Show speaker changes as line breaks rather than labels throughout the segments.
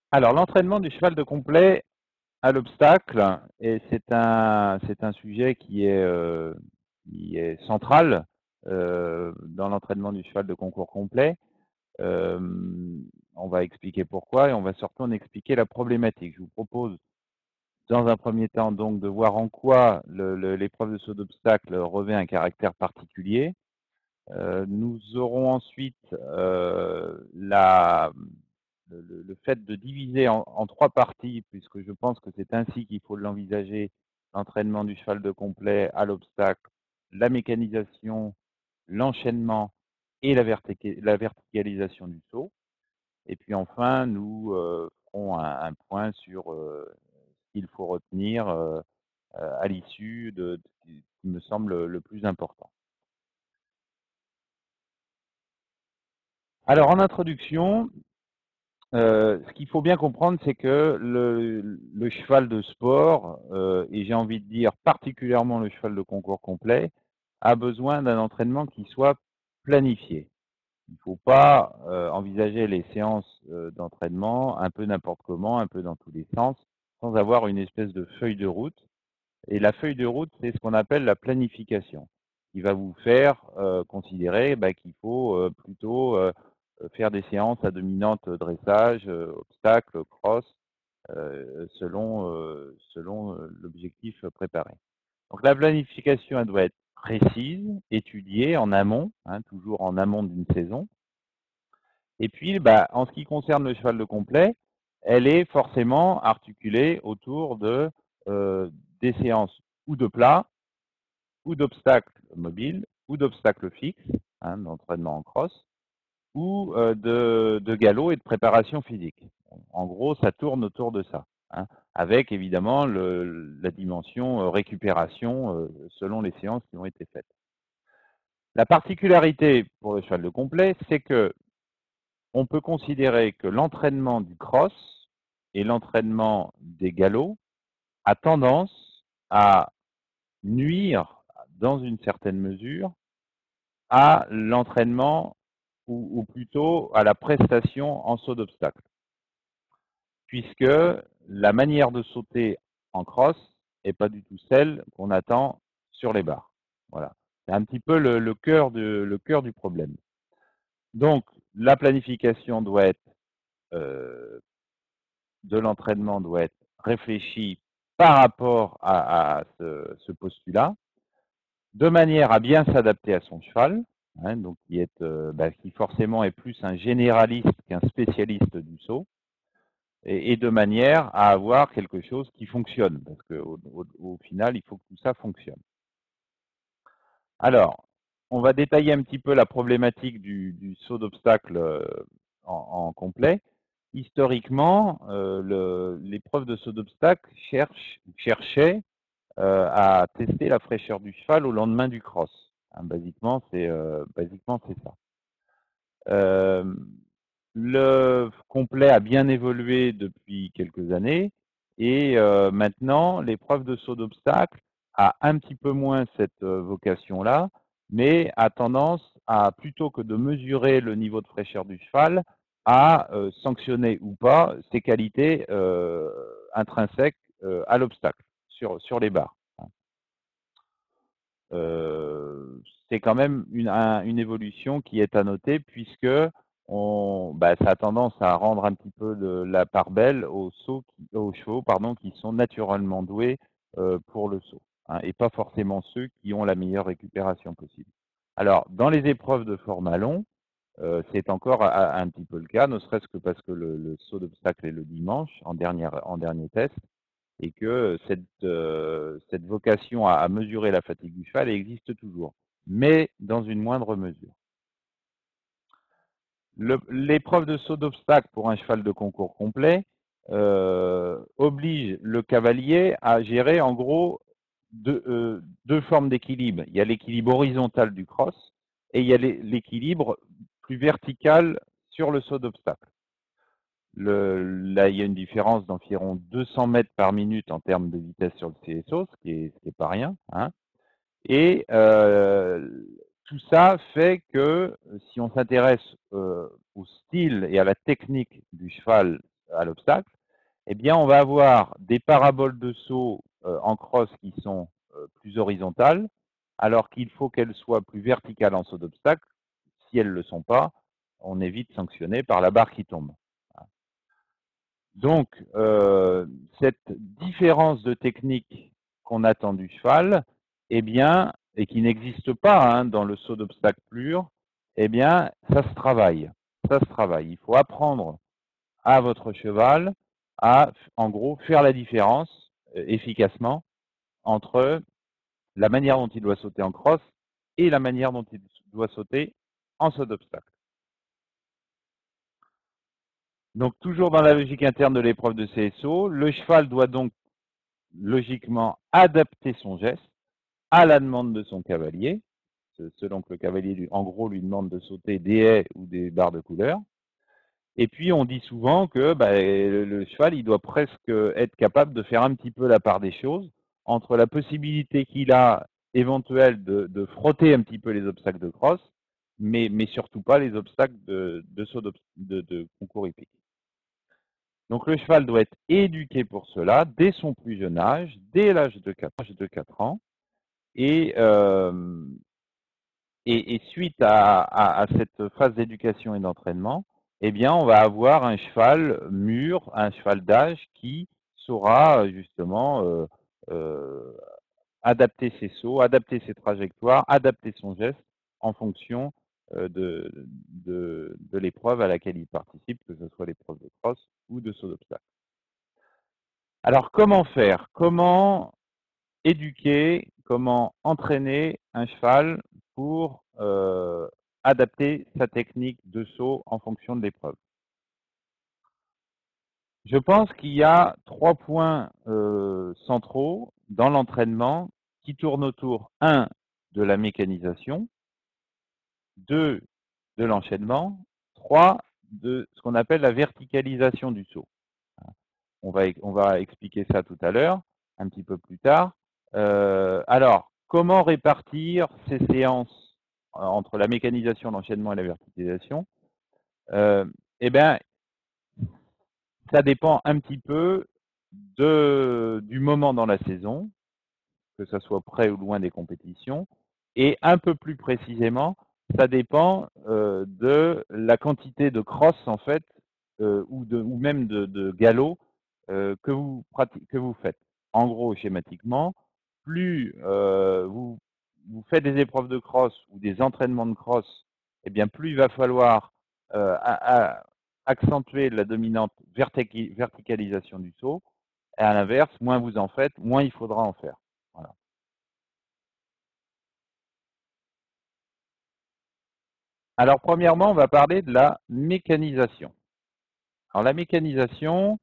Alors, l'entraînement du cheval de complet à l'obstacle, et c'est un sujet qui est central dans l'entraînement du cheval de concours complet. Euh, on va expliquer pourquoi et on va surtout en expliquer la problématique. Je vous propose, dans un premier temps, donc, de voir en quoi l'épreuve de saut d'obstacle revêt un caractère particulier. Nous aurons ensuite le fait de diviser en trois parties, puisque je pense que c'est ainsi qu'il faut l'envisager, l'entraînement du cheval de complet à l'obstacle, la mécanisation, l'enchaînement et la verticalisation du saut. Et puis enfin, nous ferons un point sur ce qu'il faut retenir à l'issue de ce qui me semble le plus important. Alors, en introduction, ce qu'il faut bien comprendre, c'est que le cheval de sport, et j'ai envie de dire particulièrement le cheval de concours complet, a besoin d'un entraînement qui soit planifié. Il ne faut pas envisager les séances d'entraînement un peu n'importe comment, un peu dans tous les sens, sans avoir une espèce de feuille de route. Et la feuille de route, c'est ce qu'on appelle la planification, qui va vous faire considérer qu'il faut plutôt faire des séances à dominante dressage, obstacle, cross, selon l'objectif préparé. Donc la planification, elle doit être précise, étudiée en amont, hein, toujours en amont d'une saison. Et puis, en ce qui concerne le cheval de complet, elle est forcément articulée autour des séances ou de plat, ou d'obstacles mobiles, ou d'obstacles fixes, hein, d'entraînement en cross, ou de galop et de préparation physique. En gros, ça tourne autour de ça, hein, avec évidemment la dimension récupération selon les séances qui ont été faites. La particularité pour le cheval de complet, c'est que on peut considérer que l'entraînement du cross et l'entraînement des galops a tendance à nuire, dans une certaine mesure, à l'entraînement ou plutôt à la prestation en saut d'obstacle, puisque la manière de sauter en cross n'est pas du tout celle qu'on attend sur les barres. Voilà. C'est un petit peu le cœur du problème. Donc, la planification de l'entraînement doit être réfléchie par rapport à ce postulat, de manière à bien s'adapter à son cheval, hein, donc qui forcément est plus un généraliste qu'un spécialiste du saut, et de manière à avoir quelque chose qui fonctionne, parce qu'au final, il faut que tout ça fonctionne. Alors, on va détailler un petit peu la problématique du saut d'obstacle en complet. Historiquement, l'épreuve de saut d'obstacle cherchait à tester la fraîcheur du cheval au lendemain du cross. Hein, basiquement, c'est ça. Euh, le complet a bien évolué depuis quelques années et maintenant, l'épreuve de saut d'obstacle a un petit peu moins cette vocation-là, mais a tendance à, plutôt que de mesurer le niveau de fraîcheur du cheval, à sanctionner ou pas ses qualités intrinsèques à l'obstacle, sur les barres. C'est quand même une évolution qui est à noter, puisque ça a tendance à rendre un petit peu la part belle aux chevaux qui sont naturellement doués pour le saut, hein, et pas forcément ceux qui ont la meilleure récupération possible. Alors, dans les épreuves de format long, c'est encore un petit peu le cas, ne serait-ce que parce que le saut d'obstacle est le dimanche en dernier test, et que cette vocation à mesurer la fatigue du cheval existe toujours, mais dans une moindre mesure. L'épreuve de saut d'obstacle pour un cheval de concours complet oblige le cavalier à gérer en gros deux formes d'équilibre. Il y a l'équilibre horizontal du cross et il y a l'équilibre plus vertical sur le saut d'obstacle. Là, il y a une différence d'environ 200 mètres par minute en termes de vitesse sur le CSO, ce qui est pas rien, hein. Et tout ça fait que si on s'intéresse au style et à la technique du cheval à l'obstacle, eh bien, on va avoir des paraboles de saut en crosse qui sont plus horizontales, alors qu'il faut qu'elles soient plus verticales en saut d'obstacle. Si elles ne le sont pas, on est vite sanctionné par la barre qui tombe. Donc, cette différence de technique qu'on attend du cheval, eh bien, et qui n'existe pas hein, dans le saut d'obstacle pur, eh bien, ça se travaille. Ça se travaille. Il faut apprendre à votre cheval à, en gros, faire la différence efficacement entre la manière dont il doit sauter en crosse et la manière dont il doit sauter en saut d'obstacle. Donc, toujours dans la logique interne de l'épreuve de CSO, le cheval doit donc logiquement adapter son geste à la demande de son cavalier, selon que le cavalier, en gros, lui demande de sauter des haies ou des barres de couleur. Et puis, on dit souvent que le cheval, il doit presque être capable de faire un petit peu la part des choses entre la possibilité qu'il a éventuelle de frotter un petit peu les obstacles de crosse, mais surtout pas les obstacles de saut de concours hippique. Donc, le cheval doit être éduqué pour cela dès son plus jeune âge, dès l'âge de 4 ans. Et, suite à cette phase d'éducation et d'entraînement, eh bien, on va avoir un cheval mûr, un cheval d'âge qui saura justement adapter ses sauts, adapter ses trajectoires, adapter son geste en fonction de l'épreuve à laquelle il participe, que ce soit l'épreuve de crosse ou de saut d'obstacle. Alors, comment faire? Comment éduquer, comment entraîner un cheval pour adapter sa technique de saut en fonction de l'épreuve? Je pense qu'il y a 3 points centraux dans l'entraînement qui tournent autour, 1, de la mécanisation, 2, de l'enchaînement, 3, de ce qu'on appelle la verticalisation du saut. On va expliquer ça tout à l'heure, un petit peu plus tard. Alors, comment répartir ces séances entre la mécanisation, l'enchaînement et la verticalisation? Eh bien, ça dépend un petit peu du moment dans la saison, que ce soit près ou loin des compétitions, et un peu plus précisément, ça dépend de la quantité de cross en fait, ou même de galop que vous faites. En gros, schématiquement, plus vous faites des épreuves de cross ou des entraînements de cross, eh bien plus il va falloir accentuer la dominante verticalisation du saut, et à l'inverse, moins vous en faites, moins il faudra en faire. Voilà. Alors, premièrement, on va parler de la mécanisation. Alors, la mécanisation,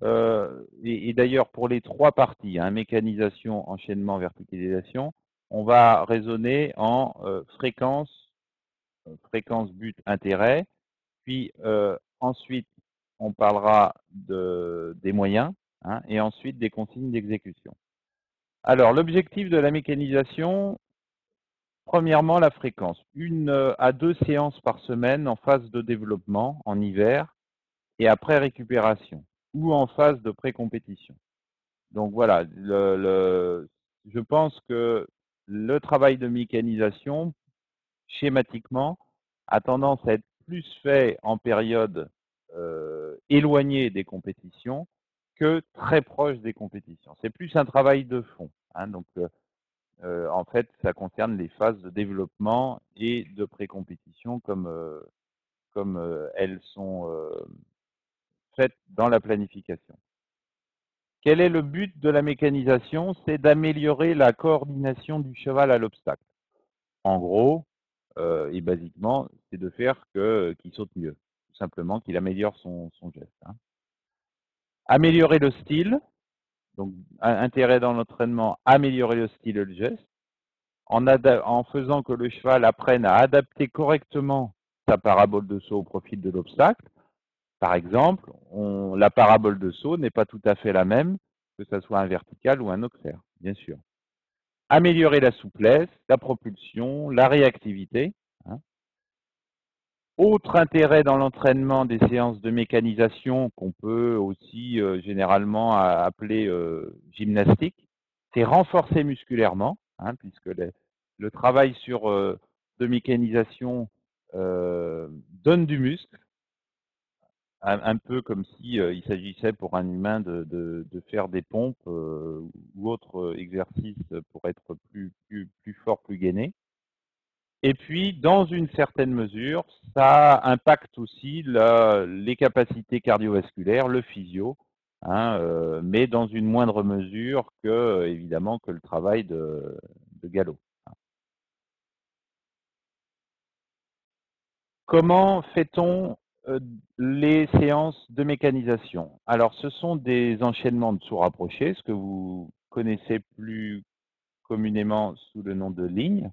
et d'ailleurs pour les 3 parties, hein, mécanisation, enchaînement, verticalisation, on va raisonner en fréquence, but, intérêt, puis ensuite on parlera des moyens, hein, et ensuite des consignes d'exécution. Alors, l'objectif de la mécanisation, premièrement, la fréquence. 1 à 2 séances par semaine en phase de développement, en hiver, et après récupération, ou en phase de pré-compétition. Donc voilà, je pense que le travail de mécanisation, schématiquement, a tendance à être plus fait en période éloignée des compétitions que très proche des compétitions. C'est plus un travail de fond. Hein, donc, en fait, ça concerne les phases de développement et de pré-compétition comme elles sont faites dans la planification. Quel est le but de la mécanisation? C'est d'améliorer la coordination du cheval à l'obstacle. En gros, et basiquement, c'est de faire qu'il saute mieux. Tout simplement qu'il améliore son geste. Hein. Améliorer le style. Donc, intérêt dans l'entraînement, améliorer le style et le geste. En faisant que le cheval apprenne à adapter correctement sa parabole de saut au profil de l'obstacle. Par exemple, la parabole de saut n'est pas tout à fait la même, que ce soit un vertical ou un auxerre, bien sûr. Améliorer la souplesse, la propulsion, la réactivité. Hein. Autre intérêt dans l'entraînement des séances de mécanisation qu'on peut aussi généralement appeler gymnastique, c'est renforcer musculairement, hein, puisque le travail de mécanisation donne du muscle, un peu comme si il s'agissait pour un humain de faire des pompes ou autres exercices pour être plus fort, plus gainé. Et puis, dans une certaine mesure, ça impacte aussi les capacités cardiovasculaires, le physio, hein, mais dans une moindre mesure que, évidemment, que le travail de galop. Comment fait-on les séances de mécanisation? Alors, ce sont des enchaînements de sauts rapprochés, ce que vous connaissez plus communément sous le nom de lignes,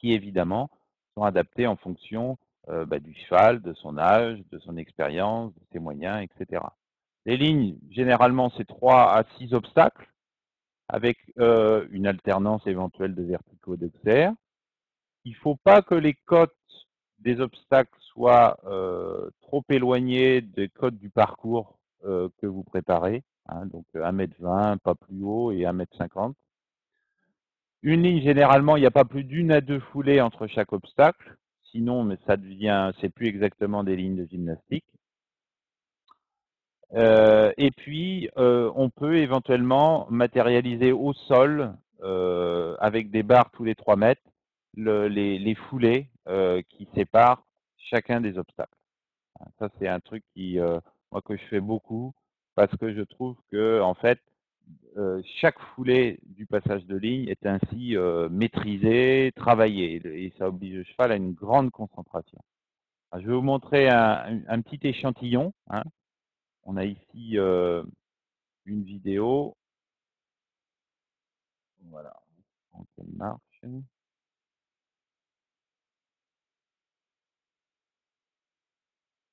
qui évidemment sont adaptés en fonction du cheval, de son âge, de son expérience, de ses moyens, etc. Les lignes, généralement, c'est 3 à 6 obstacles, avec une alternance éventuelle de verticaux et d'auxerres. Il ne faut pas que les côtes des obstacles soient trop éloignées des côtes du parcours que vous préparez, hein, donc 1,20 m, pas plus haut, et 1,50 m. Une ligne, généralement, il n'y a pas plus d'une à deux foulées entre chaque obstacle. Sinon, mais c'est plus exactement des lignes de gymnastique. Et puis, on peut éventuellement matérialiser au sol, avec des barres tous les 3 mètres, les foulées qui séparent chacun des obstacles. Ça, c'est un truc moi, que je fais beaucoup, parce que je trouve que, en fait, chaque foulée du passage de ligne est ainsi maîtrisée, travaillée, et ça oblige le cheval à une grande concentration. Alors, je vais vous montrer un petit échantillon, hein. On a ici une vidéo. Voilà. Donc, elle marche.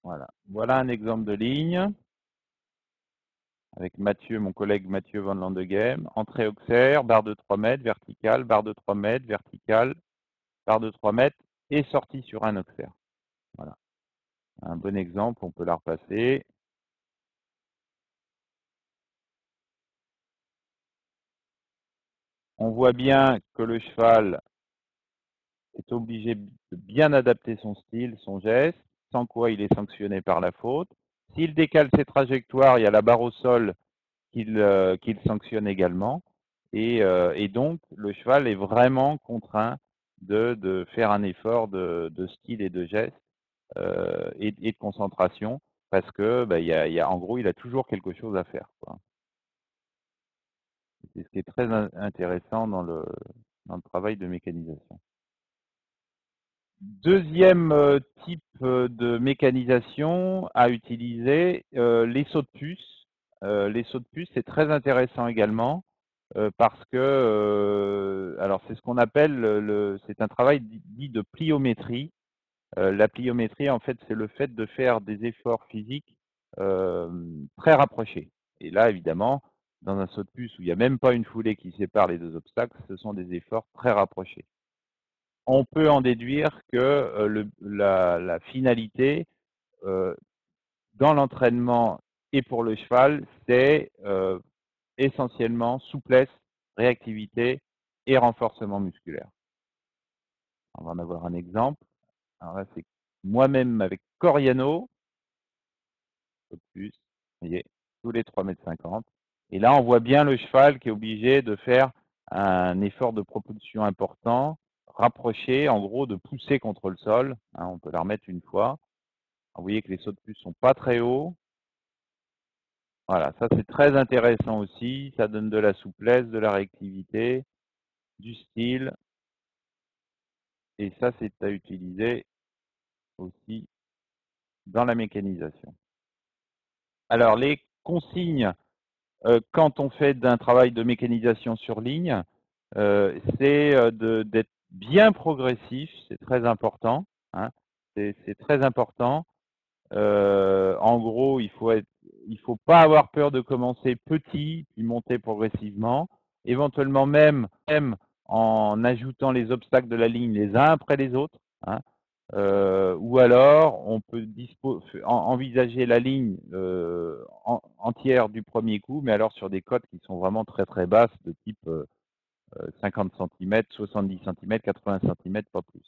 Voilà. Voilà un exemple de ligne avec Mathieu, mon collègue Mathieu Van Landegem. Entrée auxerre, barre de 3 mètres, verticale, barre de 3 mètres, verticale, barre de 3 mètres et sortie sur un auxerre. Voilà. Un bon exemple, on peut la repasser. On voit bien que le cheval est obligé de bien adapter son style, son geste, sans quoi il est sanctionné par la faute. S'il décale ses trajectoires, il y a la barre au sol qu'il sanctionne également. Et donc, le cheval est vraiment contraint de faire un effort de style et de geste et de concentration, parce que en gros, il a toujours quelque chose à faire, quoi. C'est ce qui est très intéressant dans le travail de mécanisation. Deuxième type de mécanisation à utiliser, les sauts de puce. Les sauts de puce, c'est très intéressant également, parce que alors c'est ce qu'on appelle c'est un travail dit de pliométrie. La pliométrie, en fait, c'est le fait de faire des efforts physiques très rapprochés. Et là, évidemment, dans un saut de puce où il n'y a même pas une foulée qui sépare les deux obstacles, ce sont des efforts très rapprochés. On peut en déduire que la finalité dans l'entraînement et pour le cheval, c'est essentiellement souplesse, réactivité et renforcement musculaire. On va en avoir un exemple. Alors là, c'est moi-même avec Coriano, de plus, vous voyez, tous les 3,50 m. Et là, on voit bien le cheval qui est obligé de faire un effort de propulsion important, rapproché, en gros, de pousser contre le sol. Hein, on peut la remettre une fois. Vous voyez que les sauts de puce sont pas très hauts. Voilà, ça c'est très intéressant aussi. Ça donne de la souplesse, de la réactivité, du style. Et ça, c'est à utiliser aussi dans la mécanisation. Alors, les consignes quand on fait d'un travail de mécanisation sur ligne, c'est d'être bien progressif, c'est très important, hein. C'est très important. En gros, il faut pas avoir peur de commencer petit, puis monter progressivement. Éventuellement même en ajoutant les obstacles de la ligne les uns après les autres, hein. ou alors on peut envisager la ligne entière du premier coup, mais alors sur des cotes qui sont vraiment très très basses, de type 50 cm, 70 cm, 80 cm, pas plus.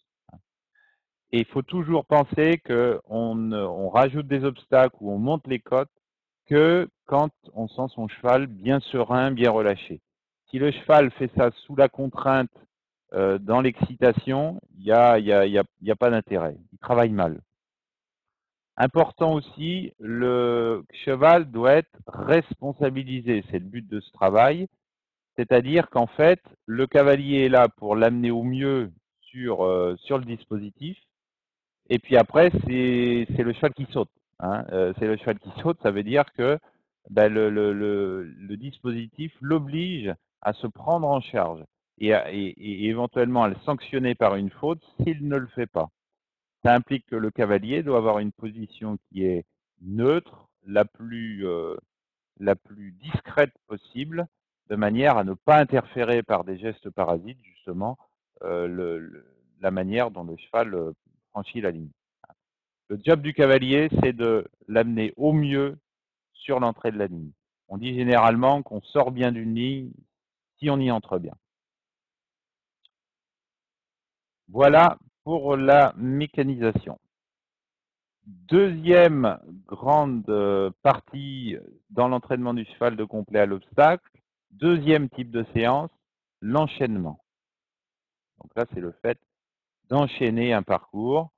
Et il faut toujours penser qu'on rajoute des obstacles ou on monte les cotes que quand on sent son cheval bien serein, bien relâché. Si le cheval fait ça sous la contrainte, dans l'excitation, il y a pas d'intérêt. Il travaille mal. Important aussi, le cheval doit être responsabilisé. C'est le but de ce travail. C'est-à-dire qu'en fait, le cavalier est là pour l'amener au mieux sur le dispositif. Et puis après, c'est le cheval qui saute. Hein. C'est le cheval qui saute, ça veut dire que ben, le dispositif l'oblige à se prendre en charge et éventuellement à le sanctionner par une faute s'il ne le fait pas. Ça implique que le cavalier doit avoir une position qui est neutre, la plus discrète possible, de manière à ne pas interférer par des gestes parasites, justement, la manière dont le cheval franchit la ligne. Le job du cavalier, c'est de l'amener au mieux sur l'entrée de la ligne. On dit généralement qu'on sort bien d'une ligne si on y entre bien. Voilà pour la mécanisation. Deuxième grande partie dans l'entraînement du cheval de complet à l'obstacle, deuxième type de séance, l'enchaînement. Donc là, c'est le fait d'enchaîner un parcours.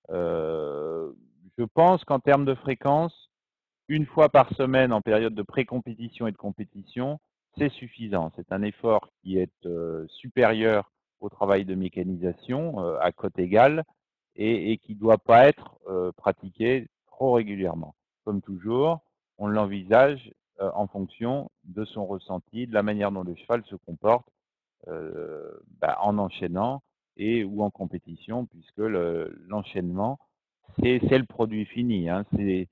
Je pense qu'en termes de fréquence, une fois par semaine en période de pré-compétition et de compétition, c'est suffisant. C'est un effort qui est supérieur au travail de mécanisation à cote égale et qui ne doit pas être pratiqué trop régulièrement. Comme toujours, on l'envisage en fonction de son ressenti, de la manière dont le cheval se comporte en enchaînant et ou en compétition, puisque l'enchaînement, c'est le produit fini. Hein, c'est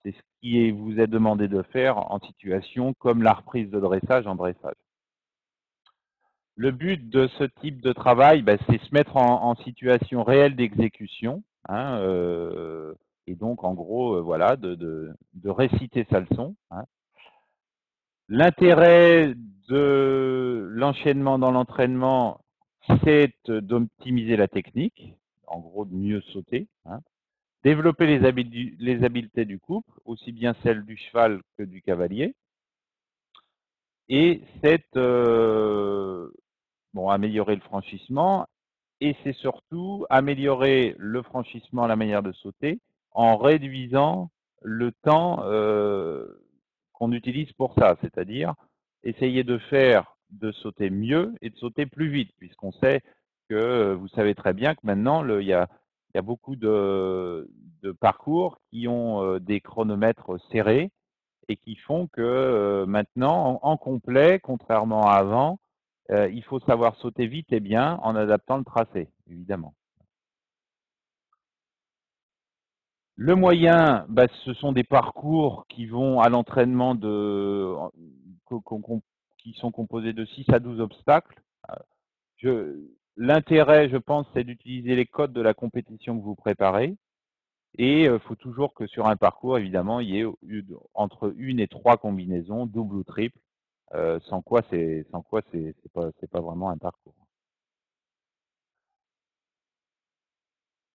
ce qui vous est demandé de faire en situation comme la reprise de dressage en dressage. Le but de ce type de travail, c'est se mettre en situation réelle d'exécution, hein, et donc en gros, voilà, de réciter sa leçon. Hein. L'intérêt de l'enchaînement dans l'entraînement, c'est d'optimiser la technique, en gros de mieux sauter, hein. Développer les habiletés du couple, aussi bien celles du cheval que du cavalier, et c'est améliorer le franchissement, et c'est surtout améliorer le franchissement, la manière de sauter, en réduisant le temps qu'on utilise pour ça, c'est-à-dire essayer de sauter mieux et de sauter plus vite, puisqu'on sait que vous savez très bien que maintenant, il y a beaucoup de parcours qui ont des chronomètres serrés et qui font que maintenant, en complet, contrairement à avant, il faut savoir sauter vite et bien en adaptant le tracé, évidemment. Le moyen, ce sont des parcours qui vont à l'entraînement qui sont composés de 6 à 12 obstacles. L'intérêt, je pense, c'est d'utiliser les codes de la compétition que vous préparez. Et il faut toujours que sur un parcours, évidemment, il y ait entre une et trois combinaisons, double ou triple, sans quoi c'est pas vraiment un parcours.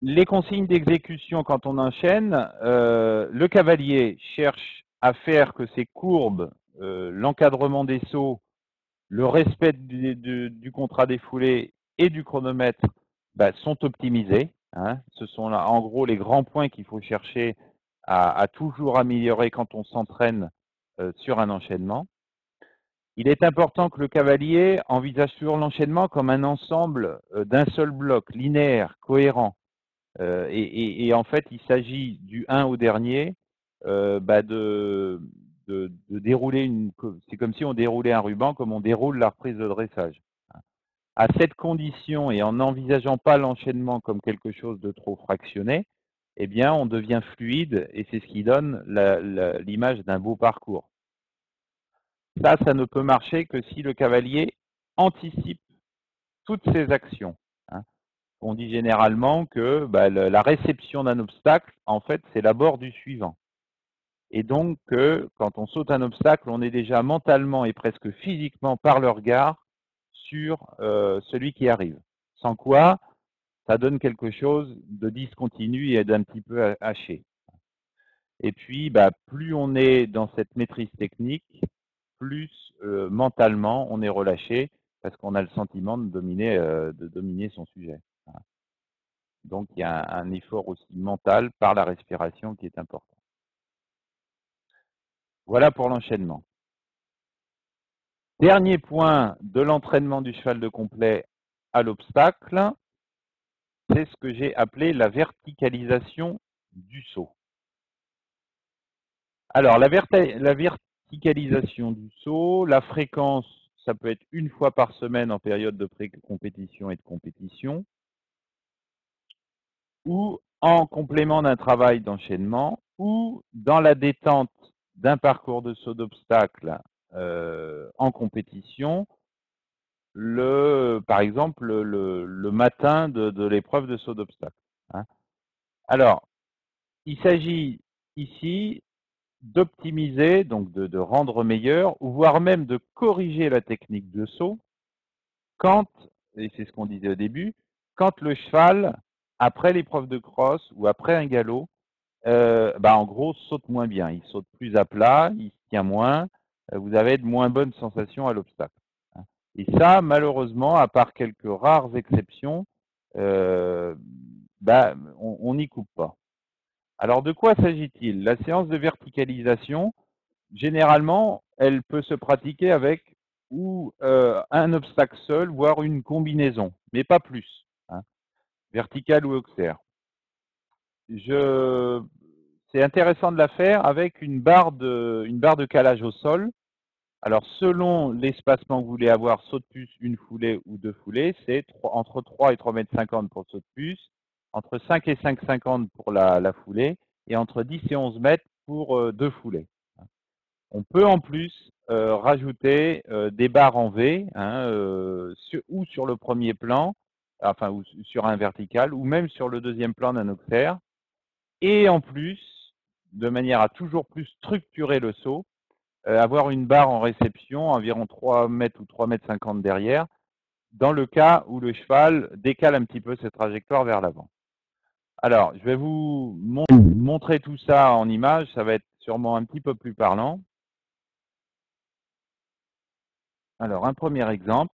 Les consignes d'exécution quand on enchaîne, le cavalier cherche à faire que ces courbes, l'encadrement des sauts, le respect du contrat défoulé et du chronomètre sont optimisés. Hein. Ce sont là, en gros, les grands points qu'il faut chercher à toujours améliorer quand on s'entraîne sur un enchaînement. Il est important que le cavalier envisage toujours l'enchaînement comme un ensemble d'un seul bloc, linéaire, cohérent. Et en fait, il s'agit du 1 au dernier de dérouler c'est comme si on déroulait un ruban, comme on déroule la reprise de dressage. À cette condition, et en n'envisageant pas l'enchaînement comme quelque chose de trop fractionné, eh bien, on devient fluide et c'est ce qui donne l'image d'un beau parcours. Ça ne peut marcher que si le cavalier anticipe toutes ses actions. Hein. On dit généralement que bah, la réception d'un obstacle, en fait, c'est l'abord du suivant. Et donc, quand on saute un obstacle, on est déjà mentalement et presque physiquement par le regard sur celui qui arrive. Sans quoi, ça donne quelque chose de discontinu et d'un petit peu haché. Et puis, bah, plus on est dans cette maîtrise technique, plus mentalement on est relâché parce qu'on a le sentiment de dominer son sujet. Donc, il y a un effort aussi mental par la respiration qui est important. Voilà pour l'enchaînement. Dernier point de l'entraînement du cheval de complet à l'obstacle, c'est ce que j'ai appelé la verticalisation du saut. Alors, la verticalisation du saut, la fréquence, ça peut être une fois par semaine en période de pré-compétition et de compétition, ou en complément d'un travail d'enchaînement, ou dans la détente d'un parcours de saut d'obstacle en compétition, par exemple le matin de l'épreuve de saut d'obstacle. Hein. Alors, il s'agit ici d'optimiser, donc de rendre meilleur, ou voire même de corriger la technique de saut quand, et c'est ce qu'on disait au début, quand le cheval, après l'épreuve de cross ou après un galop, bah en gros, saute moins bien. Il saute plus à plat, il se tient moins, vous avez de moins bonnes sensations à l'obstacle. Hein. Et ça, malheureusement, à part quelques rares exceptions, bah, on n'y coupe pas. Alors, de quoi s'agit-il? La séance de verticalisation, généralement, elle peut se pratiquer avec ou un obstacle seul, voire une combinaison, mais pas plus, hein, vertical ou auxerre. C'est intéressant de la faire avec une barre de calage au sol. Alors, selon l'espacement que vous voulez avoir, saut de puce, une foulée ou deux foulées, c'est entre 3 et 3,50 m pour le saut de puce, entre 5 et 5,50 pour la foulée, et entre 10 et 11 mètres pour deux foulées. On peut en plus rajouter des barres en V, hein, ou sur le premier plan, enfin ou sur un vertical, ou même sur le deuxième plan d'un auxerre. Et en plus, de manière à toujours plus structurer le saut, avoir une barre en réception, environ 3 mètres ou 3,50 m derrière, dans le cas où le cheval décale un petit peu ses trajectoires vers l'avant. Alors, je vais vous montrer tout ça en image, ça va être sûrement un petit peu plus parlant. Alors, un premier exemple.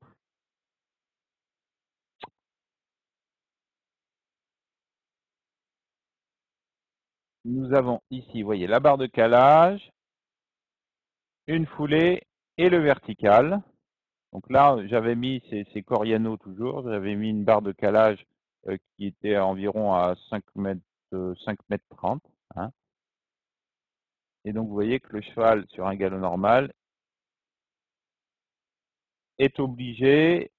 Nous avons ici, vous voyez, la barre de calage, une foulée et le vertical. Donc là, j'avais mis, c'est Coriano toujours, j'avais mis une barre de calage qui était environ à 5 mètres, 5 mètres 30. Hein. Et donc, vous voyez que le cheval, sur un galop normal, est obligé,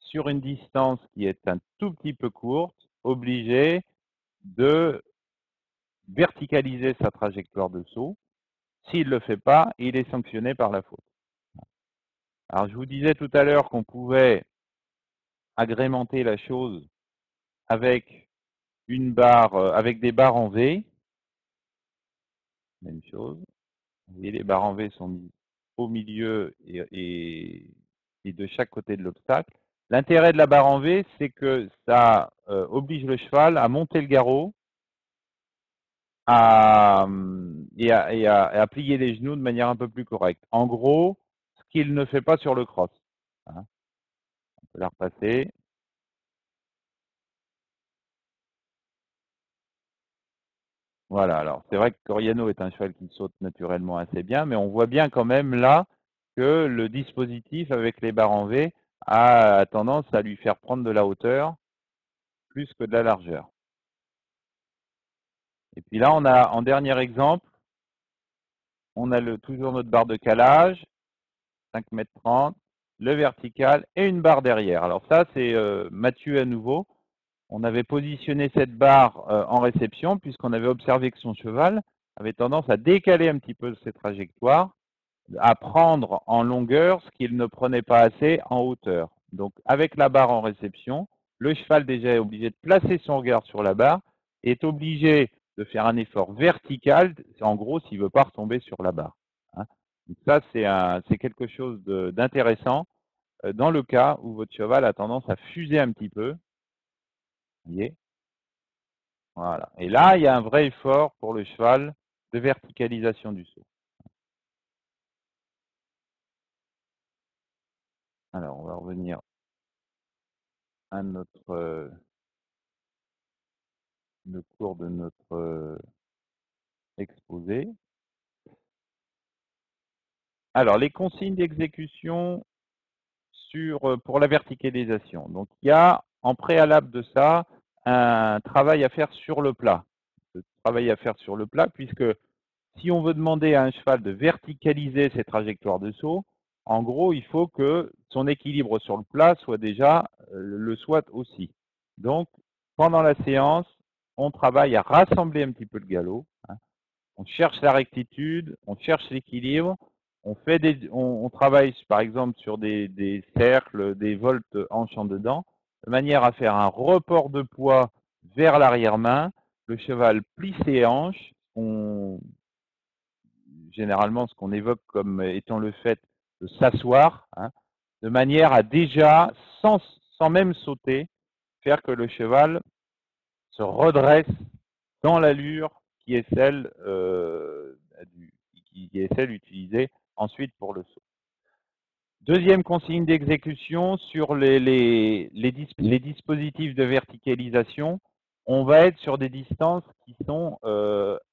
sur une distance qui est un tout petit peu courte, obligé de verticaliser sa trajectoire de saut. S'il ne le fait pas, il est sanctionné par la faute. Alors, je vous disais tout à l'heure qu'on pouvait agrémenter la chose avec une barre, avec des barres en V. Même chose. Vous voyez, les barres en V sont mises au milieu et de chaque côté de l'obstacle. L'intérêt de la barre en V, c'est que ça oblige le cheval à monter le garrot et à plier les genoux de manière un peu plus correcte. En gros, ce qu'il ne fait pas sur le cross. Hein. On peut la repasser. Voilà, alors c'est vrai que Coriano est un cheval qui saute naturellement assez bien, mais on voit bien quand même là que le dispositif avec les barres en V a tendance à lui faire prendre de la hauteur plus que de la largeur. Et puis là, on a en dernier exemple, on a toujours notre barre de calage, 5 mètres 30, le vertical et une barre derrière. Alors ça, c'est Mathieu à nouveau. On avait positionné cette barre en réception puisqu'on avait observé que son cheval avait tendance à décaler un petit peu ses trajectoires, à prendre en longueur ce qu'il ne prenait pas assez en hauteur. Donc avec la barre en réception, le cheval déjà est obligé de placer son regard sur la barre et est obligé de faire un effort vertical, en gros, s'il ne veut pas retomber sur la barre. Hein. Donc ça, c'est quelque chose d'intéressant dans le cas où votre cheval a tendance à fuser un petit peu. Vous voyez, voilà. Et là, il y a un vrai effort pour le cheval de verticalisation du saut. Alors, on va revenir à notre le cours de notre exposé. Alors, les consignes d'exécution pour la verticalisation. Donc, il y a en préalable de ça un travail à faire sur le plat. Le travail à faire sur le plat, puisque si on veut demander à un cheval de verticaliser ses trajectoires de saut, en gros, il faut que son équilibre sur le plat soit déjà le soit aussi. Donc, pendant la séance, on travaille à rassembler un petit peu le galop. Hein. On cherche la rectitude, on cherche l'équilibre, on travaille par exemple sur des cercles, des voltes hanches en dedans, de manière à faire un report de poids vers l'arrière-main. Le cheval plie ses hanches, généralement ce qu'on évoque comme étant le fait de s'asseoir, hein, de manière à déjà, sans même sauter, faire que le cheval se redresse dans l'allure qui est celle utilisée ensuite pour le saut. Deuxième consigne d'exécution sur les dispositifs de verticalisation, on va être sur des distances qui sont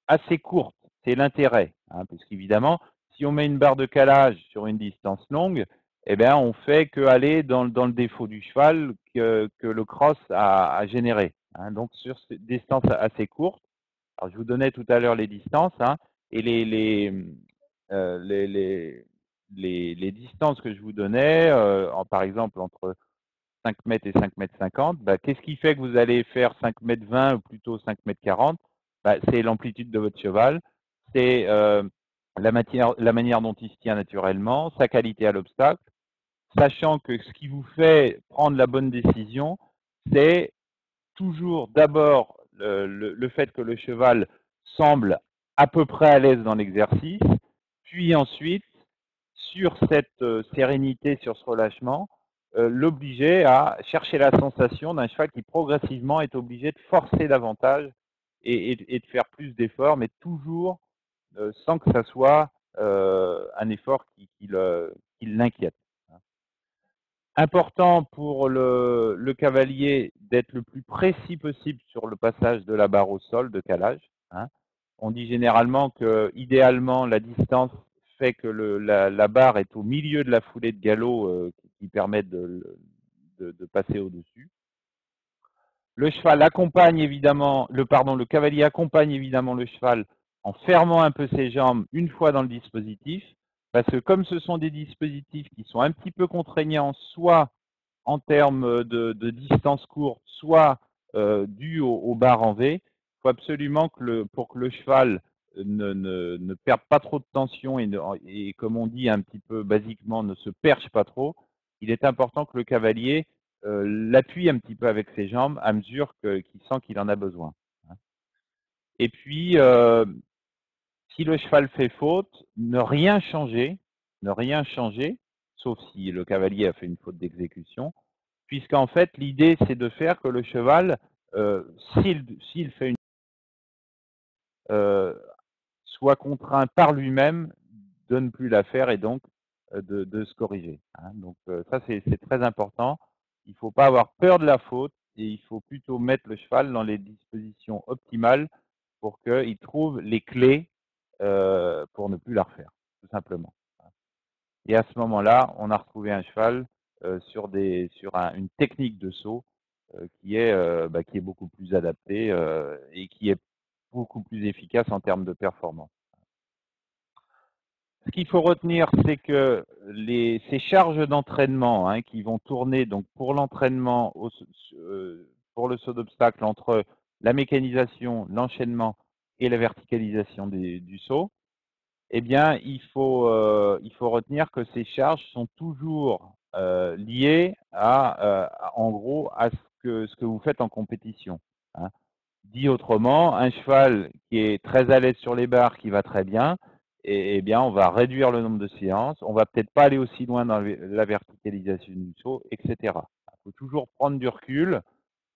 assez courtes. C'est l'intérêt, hein, parce qu'évidemment, si on met une barre de calage sur une distance longue, eh bien, on fait qu'aller dans le défaut du cheval que le cross a généré. Hein. Donc, sur ces distances assez courtes, alors je vous donnais tout à l'heure les distances, hein, et les distances que je vous donnais, par exemple entre 5 mètres et 5 mètres 50, bah, qu'est-ce qui fait que vous allez faire 5 mètres 20 ou plutôt 5 mètres 40? Bah, c'est l'amplitude de votre cheval, c'est la manière dont il se tient naturellement, sa qualité à l'obstacle, sachant que ce qui vous fait prendre la bonne décision, c'est toujours d'abord le fait que le cheval semble à peu près à l'aise dans l'exercice, puis ensuite, sur cette sérénité, sur ce relâchement, l'obliger à chercher la sensation d'un cheval qui progressivement est obligé de forcer davantage et de faire plus d'efforts, mais toujours sans que ça soit un effort qui l'inquiète. Important pour le cavalier d'être le plus précis possible sur le passage de la barre au sol de calage. Hein. On dit généralement que, idéalement, la distance fait que la barre est au milieu de la foulée de galop qui permet de passer au-dessus. Le cheval accompagne évidemment, le cavalier accompagne évidemment le cheval en fermant un peu ses jambes une fois dans le dispositif, parce que comme ce sont des dispositifs qui sont un petit peu contraignants, soit en termes de distance courte, soit dû aux barres en V, il faut absolument que pour que le cheval ne perde pas trop de tension et, comme on dit un petit peu basiquement, ne se perche pas trop, il est important que le cavalier l'appuie un petit peu avec ses jambes à mesure qu'il sent qu'il en a besoin. Et puis, si le cheval fait faute, ne rien changer, sauf si le cavalier a fait une faute d'exécution, puisqu'en fait, l'idée, c'est de faire que le cheval, s'il fait euh, soit contraint par lui-même de ne plus la faire et donc de se corriger. Hein. Donc ça, c'est très important. Il ne faut pas avoir peur de la faute et il faut plutôt mettre le cheval dans les dispositions optimales pour qu'il trouve les clés pour ne plus la refaire, tout simplement. Et à ce moment-là, on a retrouvé un cheval sur une technique de saut qui est beaucoup plus adaptée et qui est beaucoup plus efficace en termes de performance. Ce qu'il faut retenir, c'est que ces charges d'entraînement hein, qui vont tourner donc pour l'entraînement, pour le saut d'obstacle entre la mécanisation, l'enchaînement et la verticalisation du saut, eh bien, il faut retenir que ces charges sont toujours liées en gros, à ce ce que vous faites en compétition, hein. Dit autrement, un cheval qui est très à l'aise sur les barres, qui va très bien, eh bien, on va réduire le nombre de séances, on va peut-être pas aller aussi loin dans la verticalisation du saut, etc. Il faut toujours prendre du recul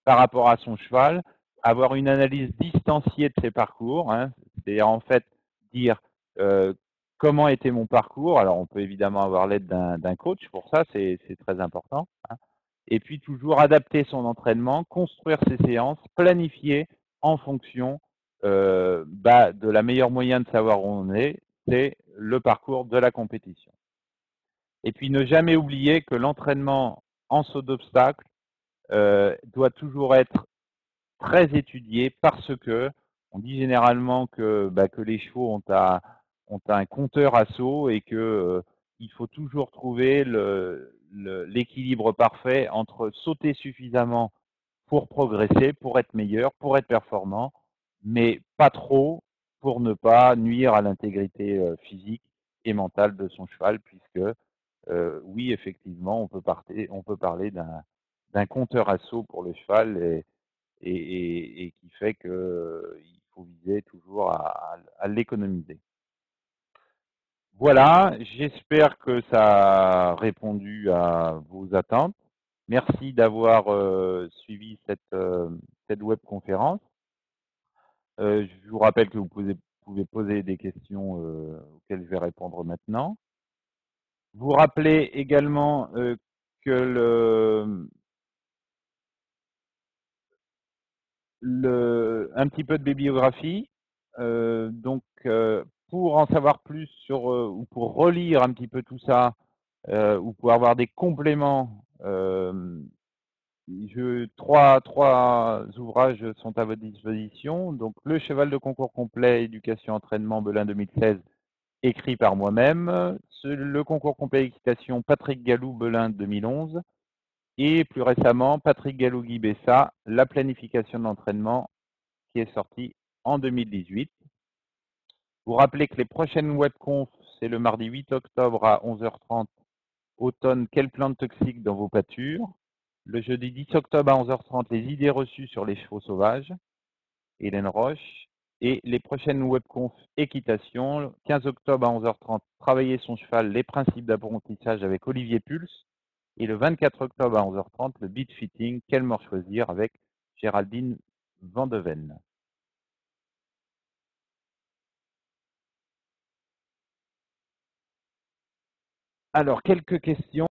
par rapport à son cheval, avoir une analyse distanciée de ses parcours, hein, c'est-à-dire en fait dire comment était mon parcours. Alors on peut évidemment avoir l'aide d'un coach pour ça, c'est très important, hein. Et puis toujours adapter son entraînement, construire ses séances, planifier en fonction de la meilleure moyen de savoir où on est, c'est le parcours de la compétition. Et puis ne jamais oublier que l'entraînement en saut d'obstacle doit toujours être très étudié parce que on dit généralement que les chevaux ont un compteur à saut et que il faut toujours trouver l'équilibre parfait entre sauter suffisamment pour progresser, pour être meilleur, pour être performant, mais pas trop pour ne pas nuire à l'intégrité physique et mentale de son cheval, puisque oui, effectivement, on peut parler d'un compteur à saut pour le cheval et qui fait qu'il faut viser toujours à l'économiser. Voilà, j'espère que ça a répondu à vos attentes. Merci d'avoir suivi cette webconférence. Je vous rappelle que vous pouvez poser des questions auxquelles je vais répondre maintenant. Vous rappelez également que un petit peu de bibliographie. Pour en savoir plus sur ou pour relire un petit peu tout ça, ou pour avoir des compléments, trois ouvrages sont à votre disposition. Donc, Le cheval de concours complet, éducation, entraînement, Belin 2016, écrit par moi-même. Le concours complet équitation, Patrick Gallou, Belin 2011. Et plus récemment, Patrick Gallou-Guy Bessa, la planification de l'entraînement, qui est sorti en 2018. Vous rappelez que les prochaines webconf, c'est le mardi 8 octobre à 11h30, automne, quelles plantes toxiques dans vos pâtures. Le jeudi 10 octobre à 11h30, les idées reçues sur les chevaux sauvages, Hélène Roche. Et les prochaines webconf équitation, 15 octobre à 11h30, travailler son cheval, les principes d'apprentissage avec Olivier Pulse. Et le 24 octobre à 11h30, le beat fitting, quel mort choisir avec Géraldine Vandeven. Alors, quelques questions.